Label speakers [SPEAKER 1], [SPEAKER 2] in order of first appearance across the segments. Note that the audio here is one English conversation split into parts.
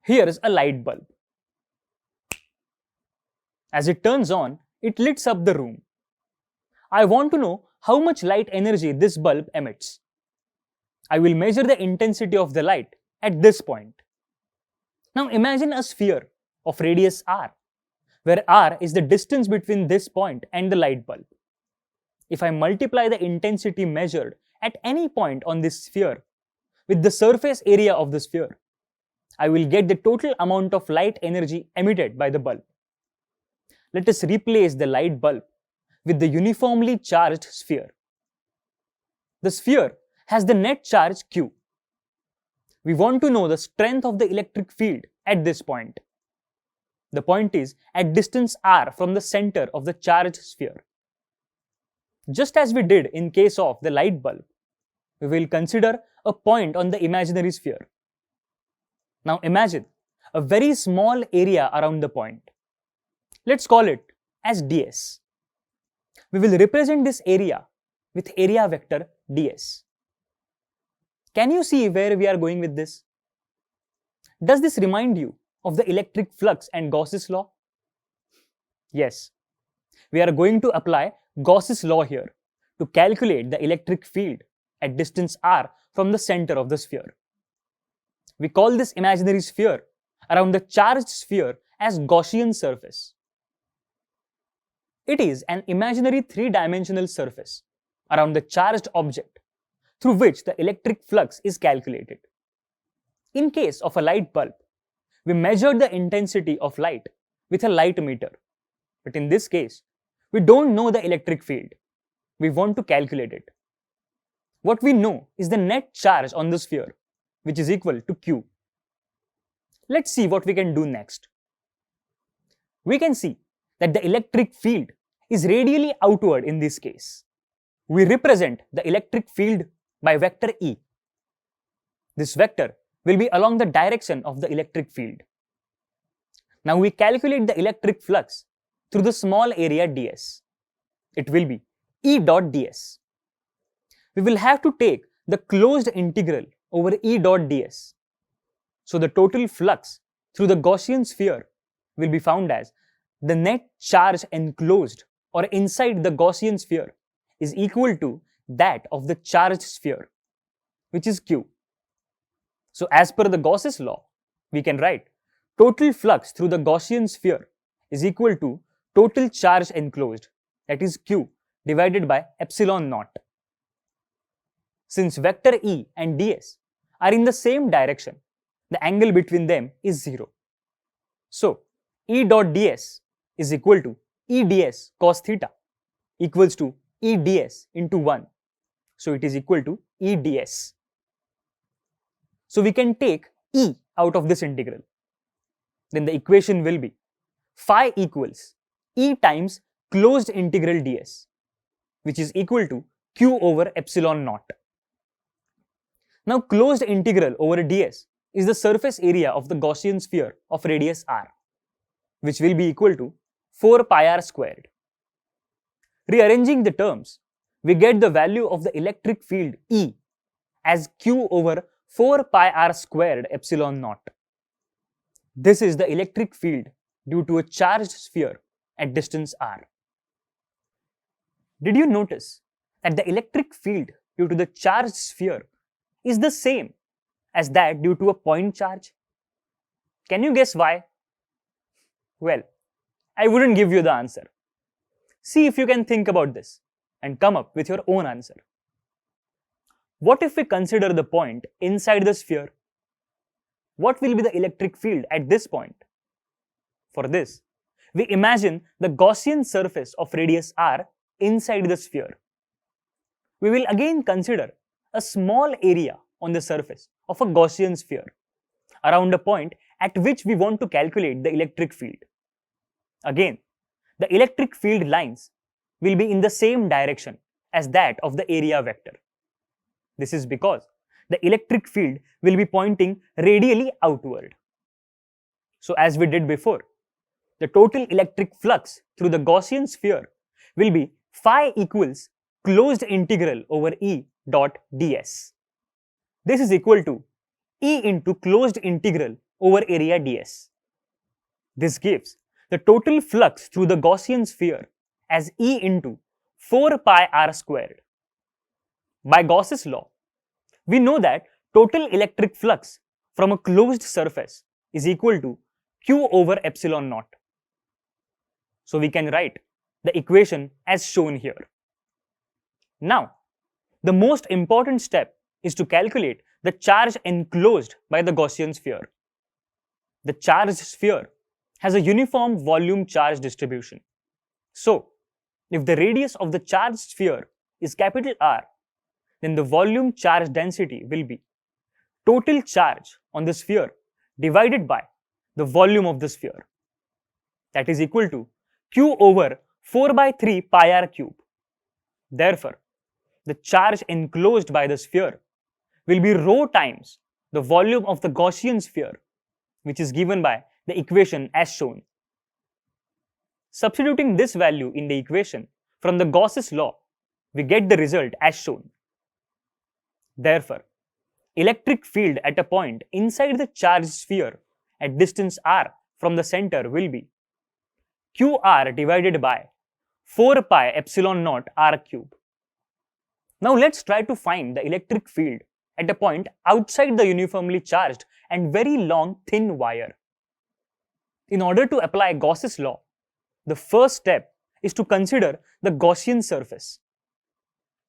[SPEAKER 1] Here is a light bulb. As it turns on, it lights up the room. I want to know how much light energy this bulb emits. I will measure the intensity of the light at this point. Now imagine a sphere of radius r, where r is the distance between this point and the light bulb. If I multiply the intensity measured at any point on this sphere with the surface area of the sphere, I will get the total amount of light energy emitted by the bulb. Let us replace the light bulb with the uniformly charged sphere. The sphere has the net charge Q. We want to know the strength of the electric field at this point. The point is at distance r from the center of the charged sphere. Just as we did in case of the light bulb, we will consider a point on the imaginary sphere. Now imagine a very small area around the point. Let's call it as ds. We will represent this area with area vector ds. Can you see where we are going with this? Does this remind you of the electric flux and Gauss's law? Yes. We are going to apply Gauss's law here to calculate the electric field at distance r from the center of the sphere. We call this imaginary sphere around the charged sphere as Gaussian surface. It is an imaginary three-dimensional surface around the charged object through which the electric flux is calculated. In case of a light bulb, we measured the intensity of light with a light meter. But in this case, we don't know the electric field. We want to calculate it. What we know is the net charge on the sphere, which is equal to Q. Let's see what we can do next. We can see that the electric field is radially outward in this case. We represent the electric field by vector E. This vector will be along the direction of the electric field. Now we calculate the electric flux through the small area ds. It will be E dot ds. We will have to take the closed integral over E dot ds. So the total flux through the Gaussian sphere will be found as the net charge enclosed or inside the Gaussian sphere is equal to that of the charged sphere, which is Q. So as per the Gauss's law, we can write total flux through the Gaussian sphere is equal to total charge enclosed, that is Q, divided by epsilon naught. Since vector E and ds are in the same direction, the angle between them is 0. So E dot ds is equal to E ds cos theta equals to E ds into 1. So it is equal to E ds. So we can take E out of this integral. Then the equation will be phi equals E times closed integral ds, which is equal to Q over epsilon naught. Now closed integral over ds is the surface area of the Gaussian sphere of radius r, which will be equal to 4 pi r squared. Rearranging the terms, we get the value of the electric field E as Q over 4 pi r squared epsilon naught. This is the electric field due to a charged sphere at distance r. Did you notice that the electric field due to the charged sphere is the same as that due to a point charge? Can you guess why? Well, I wouldn't give you the answer. See if you can think about this and come up with your own answer. What if we consider the point inside the sphere? What will be the electric field at this point? For this, we imagine the Gaussian surface of radius r inside the sphere. We will again consider a small area on the surface of a Gaussian sphere around a point at which we want to calculate the electric field. Again, the electric field lines will be in the same direction as that of the area vector. This is because the electric field will be pointing radially outward. So as we did before, the total electric flux through the Gaussian sphere will be phi equals closed integral over E dot ds. This is equal to E into closed integral over area ds. This gives the total flux through the Gaussian sphere as E into 4 pi r squared. By Gauss's law, we know that total electric flux from a closed surface is equal to q over epsilon naught. So we can write the equation as shown here. Now, the most important step is to calculate the charge enclosed by the Gaussian sphere. The charged sphere has a uniform volume charge distribution. So, if the radius of the charged sphere is capital R, then the volume charge density will be total charge on the sphere divided by the volume of the sphere. That is equal to q over 4 by 3 pi r cube. Therefore, the charge enclosed by the sphere will be rho times the volume of the Gaussian sphere, which is given by the equation as shown. Substituting this value in the equation from the Gauss's law, we get the result as shown. Therefore, electric field at a point inside the charged sphere at distance r from the center will be qr divided by 4 pi epsilon naught r cube. Now let's try to find the electric field at a point outside the uniformly charged and very long thin wire. In order to apply Gauss's law, the first step is to consider the Gaussian surface.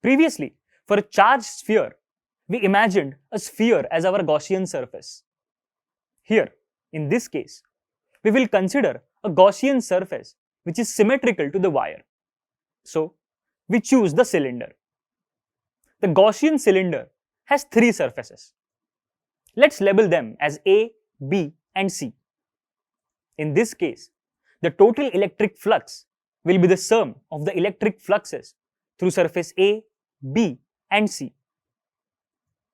[SPEAKER 1] Previously, for a charged sphere, we imagined a sphere as our Gaussian surface. Here, in this case, we will consider a Gaussian surface which is symmetrical to the wire. So, we choose the cylinder. The Gaussian cylinder has three surfaces. Let's label them as A, B, and C. In this case, the total electric flux will be the sum of the electric fluxes through surface A, B, and C.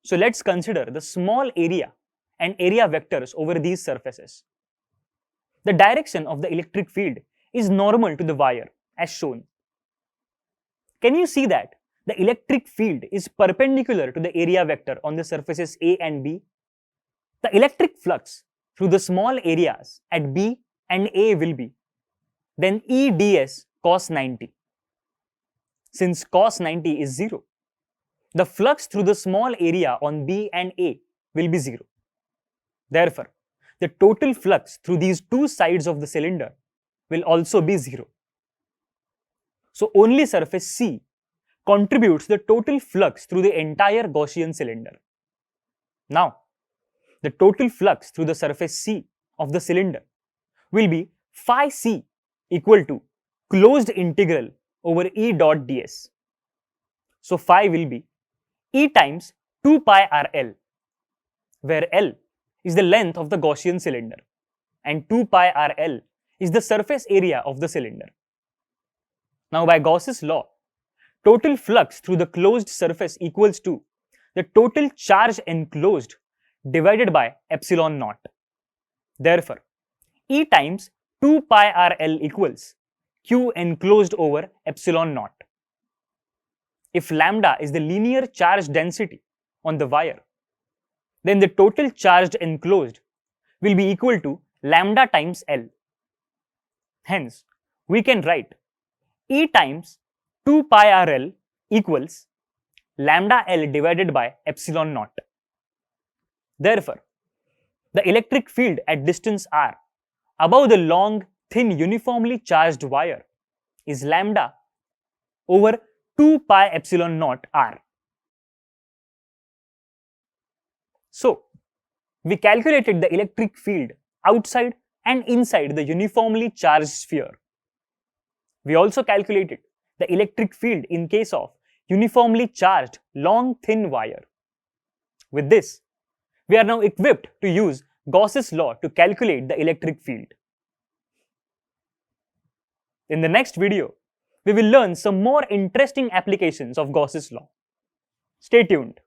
[SPEAKER 1] So let's consider the small area and area vectors over these surfaces. The direction of the electric field is normal to the wire as shown. Can you see that the electric field is perpendicular to the area vector on the surfaces A and B? The electric flux through the small areas at B and A will be then E ds cos 90. Since cos 90 is 0, the flux through the small area on B and A will be 0. Therefore, the total flux through these two sides of the cylinder will also be 0. So only surface C contributes the total flux through the entire Gaussian cylinder. Now, the total flux through the surface C of the cylinder will be phi C equal to closed integral over E dot ds. So phi will be E times 2 pi RL, where L is the length of the Gaussian cylinder and 2 pi RL is the surface area of the cylinder. Now by Gauss's law, total flux through the closed surface equals to the total charge enclosed divided by epsilon naught. Therefore, E times 2 pi RL equals Q enclosed over epsilon naught. If lambda is the linear charge density on the wire, then the total charge enclosed will be equal to lambda times L. Hence, we can write E times 2 pi RL equals lambda L divided by epsilon naught. Therefore, the electric field at distance r above the long, thin, uniformly charged wire is lambda over 2 pi epsilon naught r. So, we calculated the electric field outside and inside the uniformly charged sphere. We also calculated the electric field in case of uniformly charged long, thin wire. With this, we are now equipped to use Gauss's law to calculate the electric field. In the next video, we will learn some more interesting applications of Gauss's law. Stay tuned.